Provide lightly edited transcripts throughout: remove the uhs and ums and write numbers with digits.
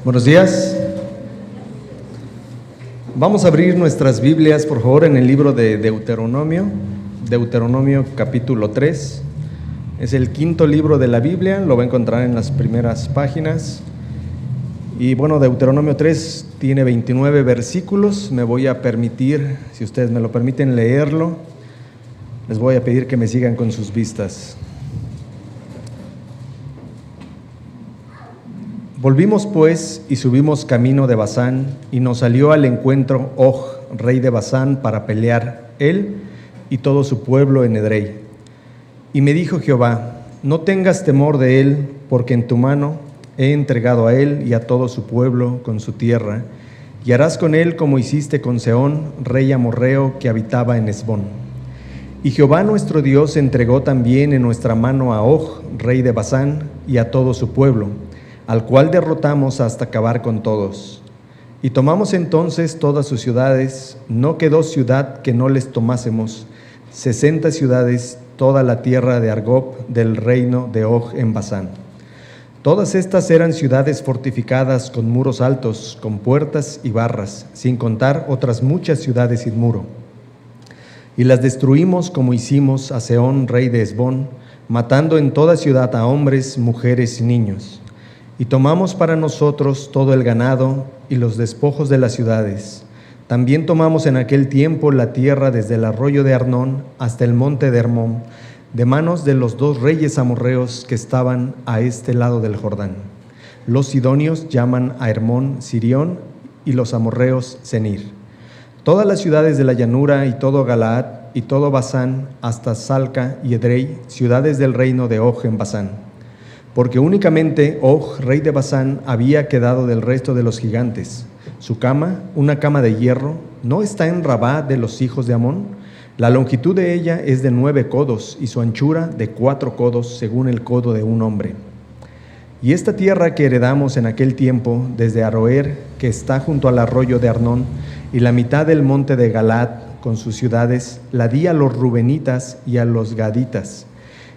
Buenos días. Vamos a abrir nuestras Biblias, por favor, en el libro de Deuteronomio, Deuteronomio capítulo 3. Es el quinto libro de la Biblia, lo va a encontrar en las primeras páginas. Y bueno, Deuteronomio 3 tiene 29 versículos. Me voy a permitir, si ustedes me lo permiten, leerlo. Les voy a pedir que me sigan con sus vistas. Volvimos pues y subimos camino de Basán, y nos salió al encuentro Og, rey de Basán, para pelear él y todo su pueblo en Edrei. Y me dijo Jehová: no tengas temor de él, porque en tu mano he entregado a él y a todo su pueblo con su tierra, y harás con él como hiciste con Sehón, rey amorreo, que habitaba en Hesbón. Y Jehová nuestro Dios entregó también en nuestra mano a Og, rey de Basán, y a todo su pueblo, al cual derrotamos hasta acabar con todos. Y tomamos entonces todas sus ciudades, no quedó ciudad que no les tomásemos, 60 ciudades, toda la tierra de Argob, del reino de Og en Basán. Todas estas eran ciudades fortificadas con muros altos, con puertas y barras, sin contar otras muchas ciudades sin muro. Y las destruimos como hicimos a Sehón, rey de Hesbón, matando en toda ciudad a hombres, mujeres y niños. Y tomamos para nosotros todo el ganado y los despojos de las ciudades. También tomamos en aquel tiempo la tierra desde el arroyo de Arnón hasta el monte de Hermón, de manos de los dos reyes amorreos que estaban a este lado del Jordán. Los sidonios llaman a Hermón Sirión y los amorreos Senir. Todas las ciudades de la llanura y todo Galaad y todo Basán hasta Salca y Edrei, ciudades del reino de Og en Basán. Porque únicamente Og, rey de Basán, había quedado del resto de los gigantes. Su cama, una cama de hierro, ¿no está en Rabá de los hijos de Amón? La longitud de ella es de 9 codos y su anchura de 4 codos, según el codo de un hombre. Y esta tierra que heredamos en aquel tiempo, desde Aroer, que está junto al arroyo de Arnón, y la mitad del monte de Galaad, con sus ciudades, la di a los rubenitas y a los gaditas.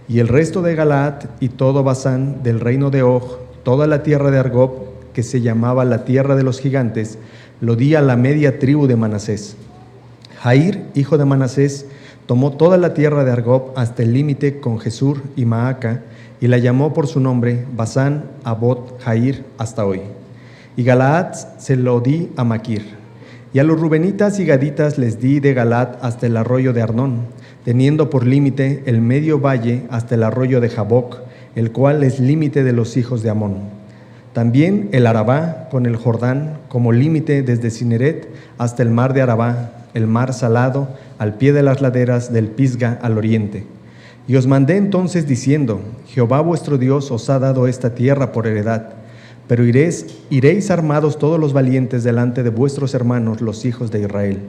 Y el resto de Galaad y todo Basán del reino de Og, toda la tierra de Argob, que se llamaba la tierra de los gigantes, lo di a la media tribu de Manasés. Jair, hijo de Manasés, tomó toda la tierra de Argob hasta el límite con Jesur y Maaca, y la llamó por su nombre Basán Abot Jair hasta hoy. Y Galaad se lo di a Maquir. Y a los rubenitas y gaditas les di de Galaad hasta el arroyo de Arnón, teniendo por límite el medio valle hasta el arroyo de Jaboc, el cual es límite de los hijos de Amón. También el Arabá con el Jordán como límite desde Cineret hasta el mar de Arabá, el mar salado, al pie de las laderas del Pisga al oriente. Y os mandé entonces diciendo: Jehová vuestro Dios os ha dado esta tierra por heredad, pero iréis armados todos los valientes delante de vuestros hermanos los hijos de Israel.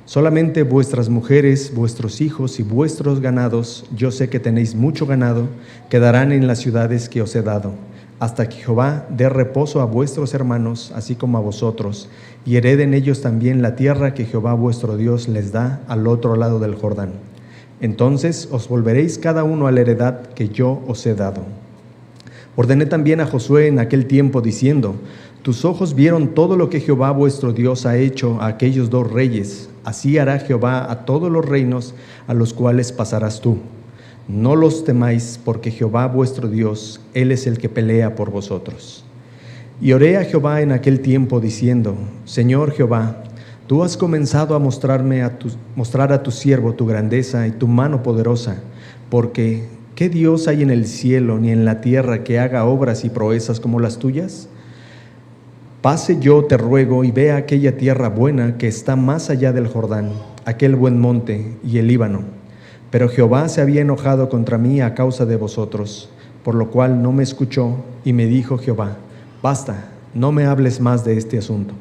Solamente vuestras mujeres, vuestros hijos y vuestros ganados, yo sé que tenéis mucho ganado, quedarán en las ciudades que os he dado, hasta que Jehová dé reposo a vuestros hermanos, así como a vosotros, y hereden ellos también la tierra que Jehová vuestro Dios les da al otro lado del Jordán. Entonces os volveréis cada uno a la heredad que yo os he dado. Ordené también a Josué en aquel tiempo, diciendo: tus ojos vieron todo lo que Jehová vuestro Dios ha hecho a aquellos dos reyes. Así hará Jehová a todos los reinos a los cuales pasarás tú. No los temáis, porque Jehová vuestro Dios, Él es el que pelea por vosotros. Y oré a Jehová en aquel tiempo, diciendo: Señor Jehová, tú has comenzado a mostrar a tu siervo tu grandeza y tu mano poderosa, porque ¿qué Dios hay en el cielo ni en la tierra que haga obras y proezas como las tuyas? Pase yo, te ruego, y vea aquella tierra buena que está más allá del Jordán, aquel buen monte y el Líbano. Pero Jehová se había enojado contra mí a causa de vosotros, por lo cual no me escuchó, y me dijo Jehová: basta, no me hables más de este asunto.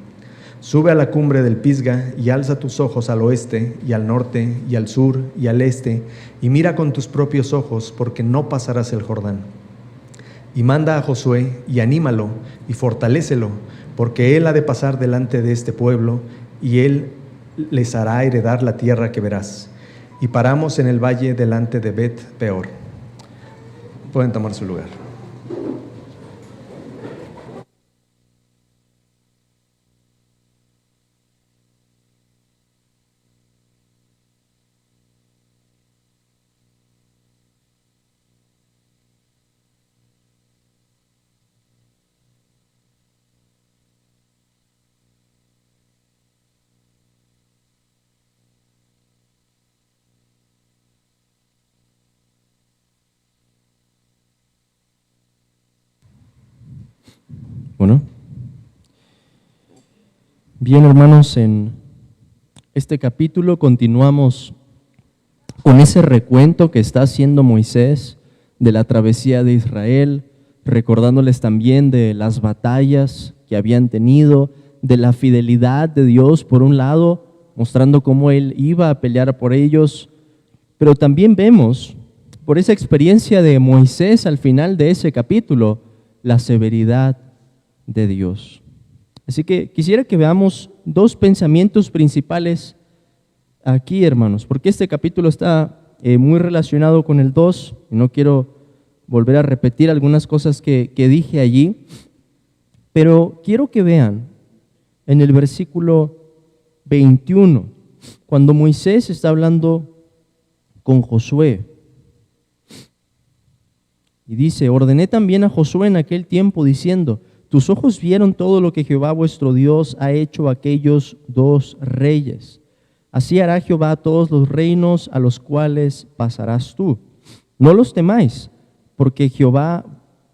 Sube a la cumbre del Pisga y alza tus ojos al oeste y al norte y al sur y al este, y mira con tus propios ojos, porque no pasarás el Jordán. Y manda a Josué y anímalo y fortalécelo, porque él ha de pasar delante de este pueblo, y él les hará heredar la tierra que verás. Y paramos en el valle delante de Bet Peor. Pueden tomar su lugar. Bien, hermanos, en este capítulo continuamos con ese recuento que está haciendo Moisés de la travesía de Israel, recordándoles también de las batallas que habían tenido, de la fidelidad de Dios por un lado, mostrando cómo Él iba a pelear por ellos, pero también vemos por esa experiencia de Moisés al final de ese capítulo, la severidad de Dios. Así que quisiera que veamos dos pensamientos principales aquí, hermanos, porque este capítulo está muy relacionado con el 2, y no quiero volver a repetir algunas cosas que dije allí, pero quiero que vean en el versículo 21, cuando Moisés está hablando con Josué, y dice: ordené también a Josué en aquel tiempo diciendo: tus ojos vieron todo lo que Jehová vuestro Dios ha hecho a aquellos dos reyes. Así hará Jehová a todos los reinos a los cuales pasarás tú. No los temáis, porque Jehová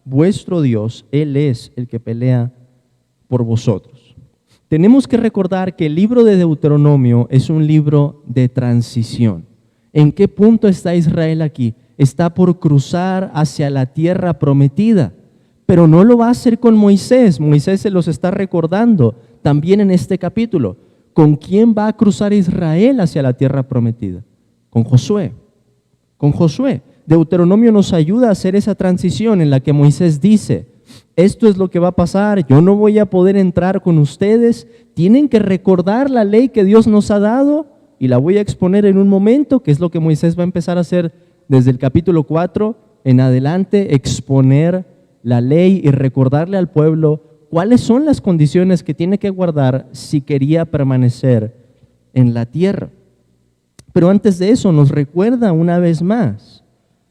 vuestro Dios, Él es el que pelea por vosotros. Tenemos que recordar que el libro de Deuteronomio es un libro de transición. ¿En qué punto está Israel aquí? Está por cruzar hacia la tierra prometida, pero no lo va a hacer con Moisés. Moisés se los está recordando también en este capítulo. ¿Con quién va a cruzar Israel hacia la tierra prometida? Con Josué. Con Josué. Deuteronomio nos ayuda a hacer esa transición en la que Moisés dice: esto es lo que va a pasar, yo no voy a poder entrar con ustedes, tienen que recordar la ley que Dios nos ha dado, y la voy a exponer en un momento, que es lo que Moisés va a empezar a hacer desde el capítulo 4 en adelante, exponer la ley y recordarle al pueblo cuáles son las condiciones que tiene que guardar si quería permanecer en la tierra. Pero antes de eso nos recuerda una vez más,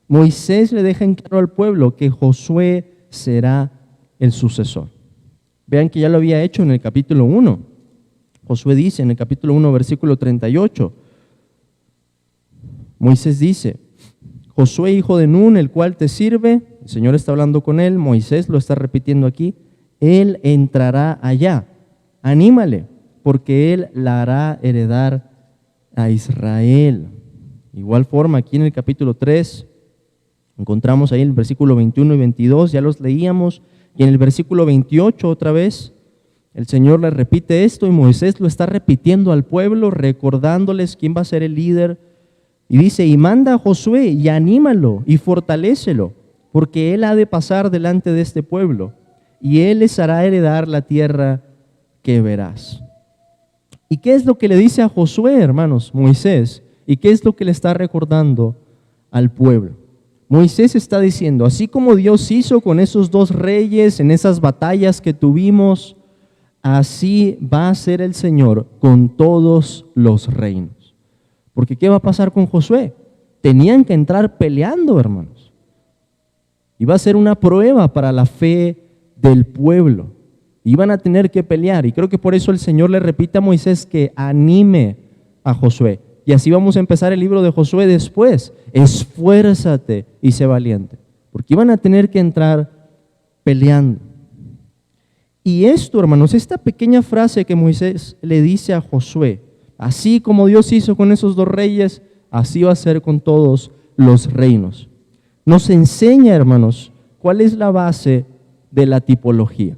Moisés le deja en claro al pueblo que Josué será el sucesor. Vean que ya lo había hecho en el capítulo 1. Josué dice en el capítulo 1, versículo 38, Moisés dice: Josué, hijo de Nun, el cual te sirve, el Señor está hablando con él, Moisés lo está repitiendo aquí, él entrará allá, anímale, porque él la hará heredar a Israel. Igual forma, aquí en el capítulo 3, encontramos ahí el versículo 21 y 22, ya los leíamos, y en el versículo 28 otra vez, el Señor le repite esto y Moisés lo está repitiendo al pueblo, recordándoles quién va a ser el líder. Y dice: y manda a Josué y anímalo y fortalécelo, porque él ha de pasar delante de este pueblo, y él les hará heredar la tierra que verás. ¿Y qué es lo que le dice a Josué, hermanos, Moisés? ¿Y qué es lo que le está recordando al pueblo? Moisés está diciendo: así como Dios hizo con esos dos reyes en esas batallas que tuvimos, así va a ser el Señor con todos los reinos. Porque ¿qué va a pasar con Josué? Tenían que entrar peleando, hermanos. Iba a ser una prueba para la fe del pueblo. Iban a tener que pelear. Y creo que por eso el Señor le repite a Moisés que anime a Josué. Y así vamos a empezar el libro de Josué después. Esfuérzate y sé valiente. Porque iban a tener que entrar peleando. Y esto, hermanos, esta pequeña frase que Moisés le dice a Josué: así como Dios hizo con esos dos reyes, así va a ser con todos los reinos. Nos enseña, hermanos, cuál es la base de la tipología.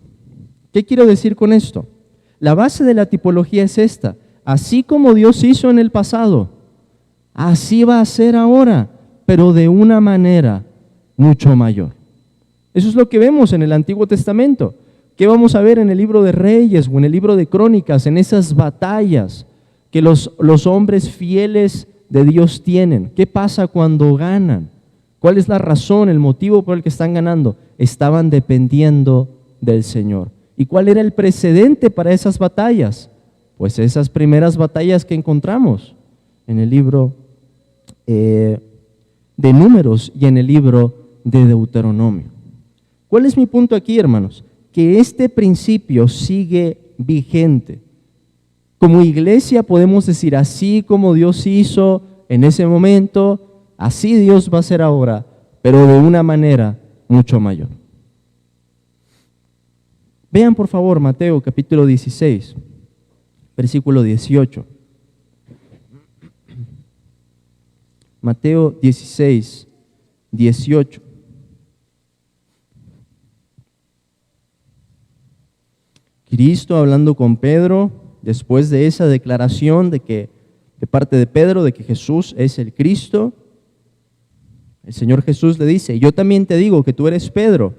¿Qué quiero decir con esto? La base de la tipología es esta: así como Dios hizo en el pasado, así va a ser ahora, pero de una manera mucho mayor. Eso es lo que vemos en el Antiguo Testamento. ¿Qué vamos a ver en el libro de Reyes o en el libro de Crónicas? En esas batallas que los hombres fieles de Dios tienen. ¿Qué pasa cuando ganan? ¿Cuál es la razón, el motivo por el que están ganando? Estaban dependiendo del Señor. ¿Y cuál era el precedente para esas batallas? Pues esas primeras batallas que encontramos en el libro de Números y en el libro de Deuteronomio. ¿Cuál es mi punto aquí, hermanos? Que este principio sigue vigente. Como iglesia podemos decir: así como Dios hizo en ese momento, así Dios va a hacer ahora, pero de una manera mucho mayor. Vean por favor Mateo capítulo 16. versículo 18. Mateo 16, 18. Cristo hablando con Pedro, después de esa declaración de parte de Pedro, de que Jesús es el Cristo, el Señor Jesús le dice: yo también te digo que tú eres Pedro,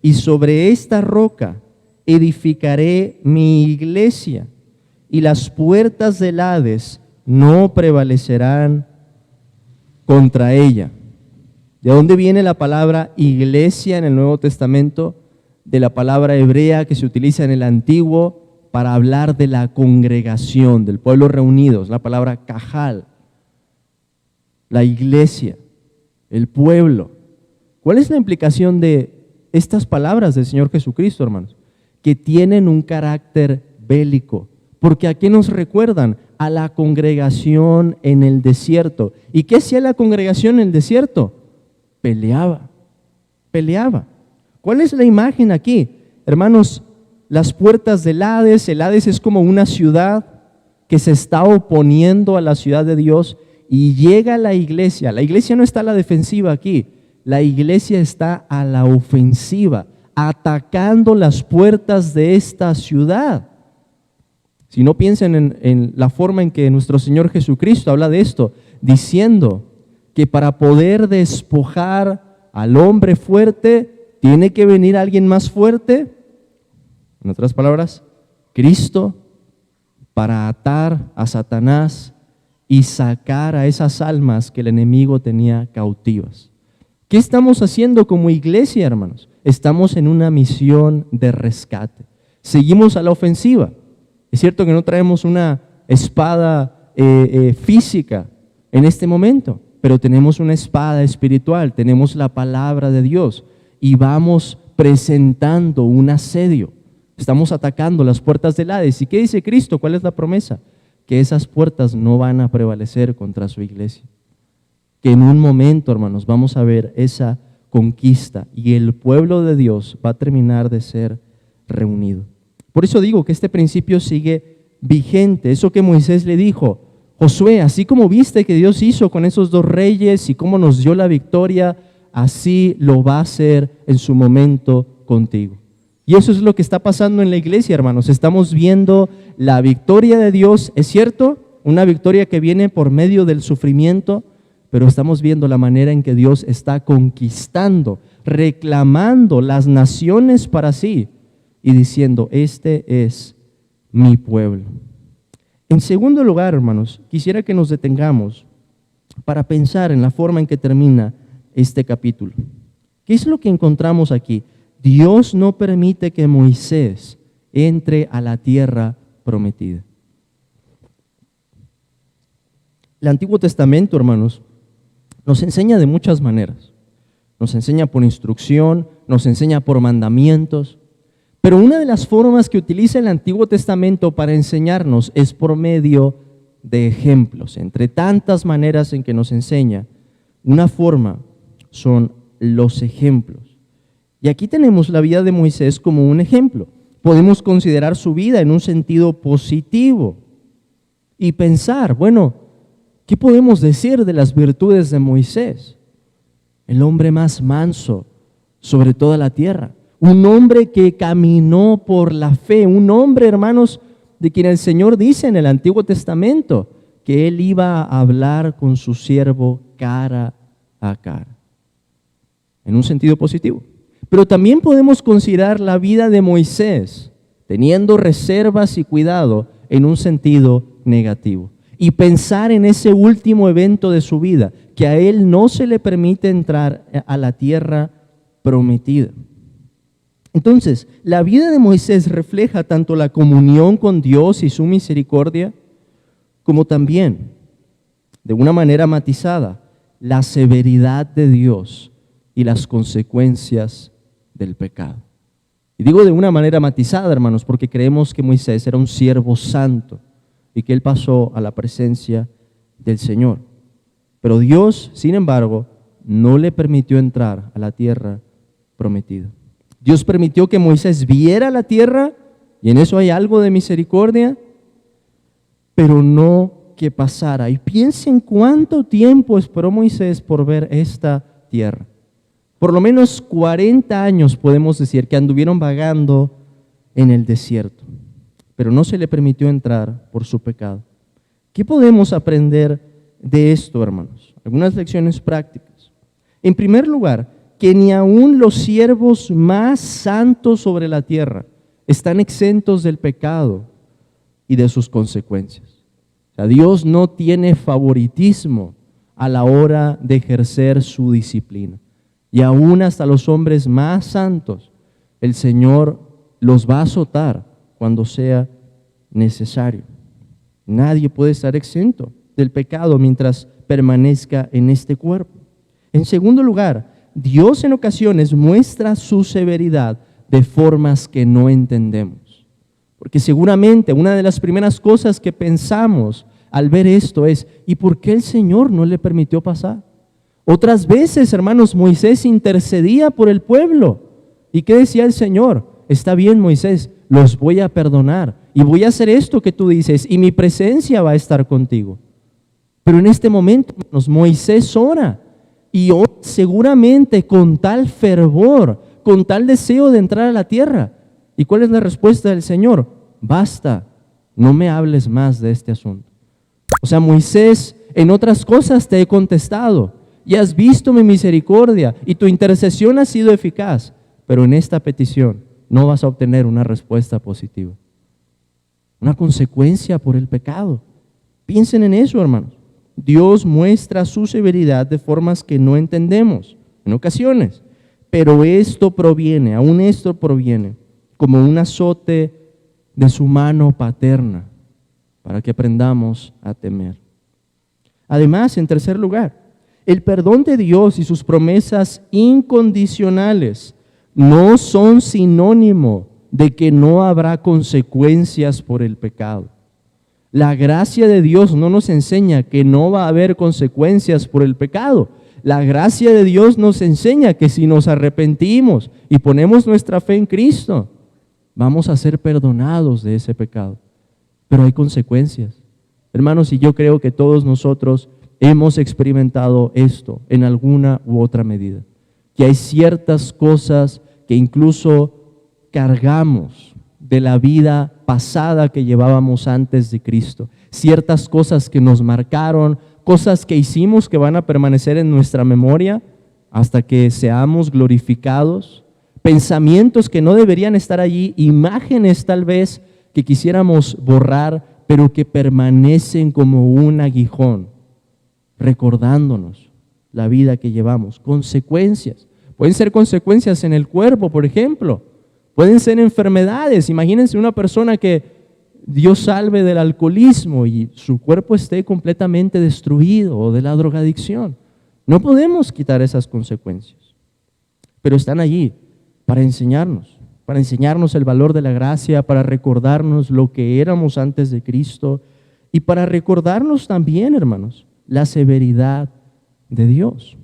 y sobre esta roca edificaré mi iglesia, y las puertas del Hades no prevalecerán contra ella. ¿De dónde viene la palabra iglesia en el Nuevo Testamento? De la palabra hebrea que se utiliza en el Antiguo para hablar de la congregación, del pueblo reunido, es la palabra cajal, la iglesia, el pueblo. ¿Cuál es la implicación de estas palabras del Señor Jesucristo, hermanos? Que tienen un carácter bélico, porque ¿a qué nos recuerdan? A la congregación en el desierto. ¿Y qué hacía la congregación en el desierto? Peleaba. ¿Cuál es la imagen aquí? Hermanos, las puertas del Hades, el Hades es como una ciudad que se está oponiendo a la ciudad de Dios, y llega la iglesia. La iglesia no está a la defensiva aquí, la iglesia está a la ofensiva, atacando las puertas de esta ciudad. Si no, piensen en la forma en que nuestro Señor Jesucristo habla de esto, diciendo que para poder despojar al hombre fuerte, tiene que venir alguien más fuerte. En otras palabras, Cristo, para atar a Satanás y sacar a esas almas que el enemigo tenía cautivas. ¿Qué estamos haciendo como iglesia, hermanos? Estamos en una misión de rescate. Seguimos a la ofensiva. Es cierto que no traemos una espada física en este momento, pero tenemos una espada espiritual, tenemos la palabra de Dios y vamos presentando un asedio. Estamos atacando las puertas del Hades. ¿Y qué dice Cristo? ¿Cuál es la promesa? Que esas puertas no van a prevalecer contra su iglesia. Que en un momento, hermanos, vamos a ver esa conquista y el pueblo de Dios va a terminar de ser reunido. Por eso digo que este principio sigue vigente. Eso que Moisés le dijo: Josué, así como viste que Dios hizo con esos dos reyes y cómo nos dio la victoria, así lo va a hacer en su momento contigo. Y eso es lo que está pasando en la iglesia, hermanos. Estamos viendo la victoria de Dios, es cierto, una victoria que viene por medio del sufrimiento, pero estamos viendo la manera en que Dios está conquistando, reclamando las naciones para sí y diciendo: este es mi pueblo. En segundo lugar, hermanos, quisiera que nos detengamos para pensar en la forma en que termina este capítulo. ¿Qué es lo que encontramos aquí? Dios no permite que Moisés entre a la tierra prometida. El Antiguo Testamento, hermanos, nos enseña de muchas maneras. Nos enseña por instrucción, nos enseña por mandamientos, pero una de las formas que utiliza el Antiguo Testamento para enseñarnos es por medio de ejemplos. Entre tantas maneras en que nos enseña, una forma son los ejemplos. Y aquí tenemos la vida de Moisés como un ejemplo. Podemos considerar su vida en un sentido positivo y pensar, bueno, ¿qué podemos decir de las virtudes de Moisés? El hombre más manso sobre toda la tierra, un hombre que caminó por la fe, un hombre, hermanos, de quien el Señor dice en el Antiguo Testamento que él iba a hablar con su siervo cara a cara, en un sentido positivo. Pero también podemos considerar la vida de Moisés teniendo reservas y cuidado en un sentido negativo. Y pensar en ese último evento de su vida, que a él no se le permite entrar a la tierra prometida. Entonces, la vida de Moisés refleja tanto la comunión con Dios y su misericordia, como también, de una manera matizada, la severidad de Dios y las consecuencias del pecado. Y digo de una manera matizada, hermanos, porque creemos que Moisés era un siervo santo y que él pasó a la presencia del Señor. Pero Dios, sin embargo, no le permitió entrar a la tierra prometida. Dios permitió que Moisés viera la tierra, y en eso hay algo de misericordia, pero no que pasara. Y piensen cuánto tiempo esperó Moisés por ver esta tierra. Por lo menos 40 años podemos decir que anduvieron vagando en el desierto, pero no se le permitió entrar por su pecado. ¿Qué podemos aprender de esto, hermanos? Algunas lecciones prácticas. En primer lugar, que ni aun los siervos más santos sobre la tierra están exentos del pecado y de sus consecuencias. O sea, Dios no tiene favoritismo a la hora de ejercer su disciplina. Y aún hasta los hombres más santos, el Señor los va a azotar cuando sea necesario. Nadie puede estar exento del pecado mientras permanezca en este cuerpo. En segundo lugar, Dios en ocasiones muestra su severidad de formas que no entendemos. Porque seguramente una de las primeras cosas que pensamos al ver esto es, ¿y por qué el Señor no le permitió pasar? Otras veces, hermanos, Moisés intercedía por el pueblo. ¿Y qué decía el Señor? Está bien, Moisés, los voy a perdonar y voy a hacer esto que tú dices y mi presencia va a estar contigo. Pero en este momento, hermanos, Moisés ora y ora seguramente con tal fervor, con tal deseo de entrar a la tierra. ¿Y cuál es la respuesta del Señor? Basta, no me hables más de este asunto. O sea, Moisés, en otras cosas te he contestado y has visto mi misericordia y tu intercesión ha sido eficaz, pero en esta petición no vas a obtener una respuesta positiva. Una consecuencia por el pecado. Piensen en eso, hermanos. Dios muestra su severidad de formas que no entendemos en ocasiones, pero aún esto proviene como un azote de su mano paterna para que aprendamos a temer. Además, en tercer lugar, el perdón de Dios y sus promesas incondicionales no son sinónimo de que no habrá consecuencias por el pecado. La gracia de Dios no nos enseña que no va a haber consecuencias por el pecado. La gracia de Dios nos enseña que si nos arrepentimos y ponemos nuestra fe en Cristo, vamos a ser perdonados de ese pecado. Pero hay consecuencias. Hermanos, y yo creo que todos nosotros hemos experimentado esto en alguna u otra medida. Que hay ciertas cosas que incluso cargamos de la vida pasada que llevábamos antes de Cristo. Ciertas cosas que nos marcaron, cosas que hicimos que van a permanecer en nuestra memoria hasta que seamos glorificados. Pensamientos que no deberían estar allí, imágenes tal vez que quisiéramos borrar, pero que permanecen como un aguijón, recordándonos la vida que llevamos. Consecuencias. Pueden ser consecuencias en el cuerpo, por ejemplo. Pueden ser enfermedades. Imagínense una persona que Dios salve del alcoholismo y su cuerpo esté completamente destruido, o de la drogadicción. No podemos quitar esas consecuencias, pero están allí para enseñarnos el valor de la gracia, para recordarnos lo que éramos antes de Cristo y para recordarnos también, hermanos, la severidad de Dios.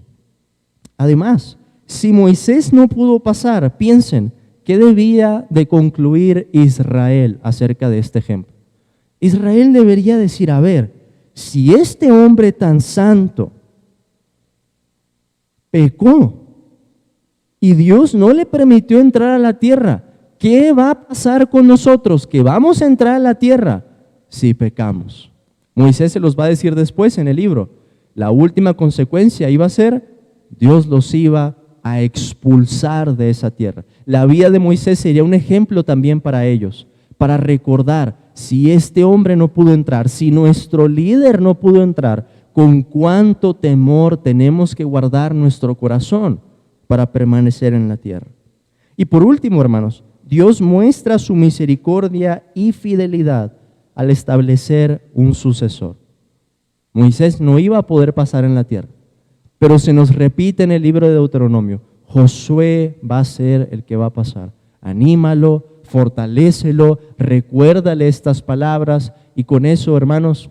Además, si Moisés no pudo pasar, piensen, ¿qué debía de concluir Israel acerca de este ejemplo? Israel debería decir, a ver, si este hombre tan santo pecó y Dios no le permitió entrar a la tierra, ¿qué va a pasar con nosotros que vamos a entrar a la tierra si pecamos? Moisés se los va a decir después en el libro. La última consecuencia iba a ser, Dios los iba a expulsar de esa tierra. La vida de Moisés sería un ejemplo también para ellos, para recordar, si este hombre no pudo entrar, si nuestro líder no pudo entrar, con cuánto temor tenemos que guardar nuestro corazón para permanecer en la tierra. Y por último, hermanos, Dios muestra su misericordia y fidelidad al establecer un sucesor. Moisés no iba a poder pasar en la tierra, pero se nos repite en el libro de Deuteronomio, Josué va a ser el que va a pasar. Anímalo, fortalécelo, recuérdale estas palabras y con eso, hermanos,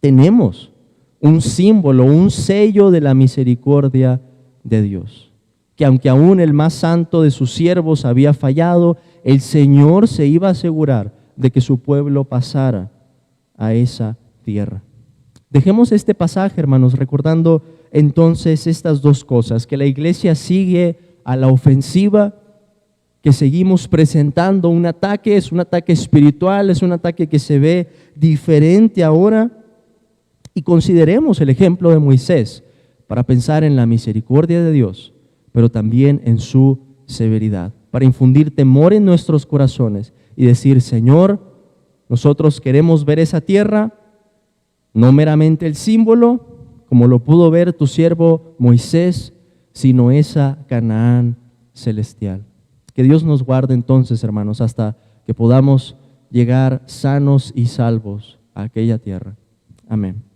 tenemos un símbolo, un sello de la misericordia de Dios. Que aunque aún el más santo de sus siervos había fallado, el Señor se iba a asegurar de que su pueblo pasara a esa tierra. Dejemos este pasaje, hermanos, recordando entonces estas dos cosas, que la iglesia sigue a la ofensiva, que seguimos presentando un ataque, es un ataque espiritual, es un ataque que se ve diferente ahora, y consideremos el ejemplo de Moisés para pensar en la misericordia de Dios, pero también en su severidad, para infundir temor en nuestros corazones y decir: Señor, nosotros queremos ver esa tierra, no meramente el símbolo, como lo pudo ver tu siervo Moisés, sino esa Canaán celestial. Que Dios nos guarde entonces, hermanos, hasta que podamos llegar sanos y salvos a aquella tierra. Amén.